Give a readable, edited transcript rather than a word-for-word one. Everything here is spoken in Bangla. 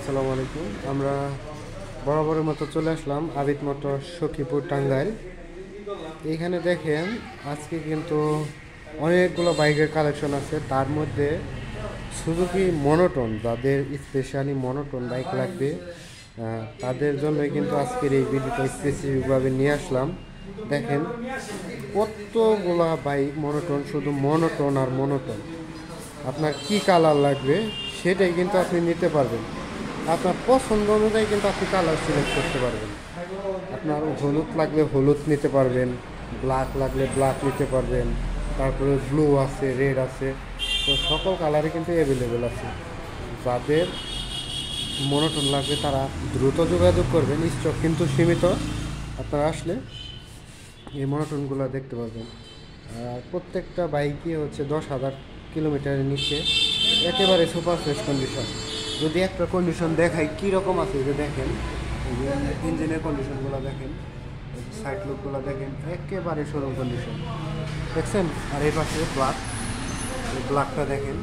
আসসালামু আলাইকুম। আমরা বরাবরের মতো চলে আসলাম আবিদ মোটর সখীপুর টাঙ্গাইল। এইখানে দেখেন আজকে কিন্তু অনেকগুলো বাইকের কালেকশন আছে। তার মধ্যে সুজুকি মনোটন, যাদের স্পেশালি মনোটন বাইক লাগবে তাদের জন্যই কিন্তু আজকের এই ভিডিওটা স্পেসিফিকভাবে নিয়ে আসলাম। দেখেন কতগুলা বাইক মনোটন, শুধু মনোটন আর মনোটন। আপনার কি কালার লাগবে সেটাই কিন্তু আপনি নিতে পারবেন। আপনার পছন্দ অনুযায়ী কিন্তু আপনি কালার সিলেক্ট করতে পারবেন। আপনার হলুদ লাগলে হলুদ নিতে পারবেন, ব্ল্যাক লাগলে ব্ল্যাক নিতে পারবেন, তারপরে ব্লু আছে, রেড আছে। তো সকল কালারই কিন্তু অ্যাভেলেবেল আছে। যাদের মনোটন লাগবে তারা দ্রুত যোগাযোগ করবেন, স্টক কিন্তু সীমিত। আপনারা আসলে এই মনোটনগুলো দেখতে পারবেন। আর প্রত্যেকটা বাইকই হচ্ছে 10,000 কিলোমিটারের নিচে, একেবারে সুপার ফ্রেশ কন্ডিশন। যদি একটা কন্ডিশন দেখাই কীরকম আছে, যে দেখেন ইঞ্জিনের কন্ডিশনগুলো দেখেন, সাইড লুকগুলো দেখেন, একেবারে শোরুম কন্ডিশন দেখছেন। আর এই পাশে ব্ল্যাকটা দেখেন,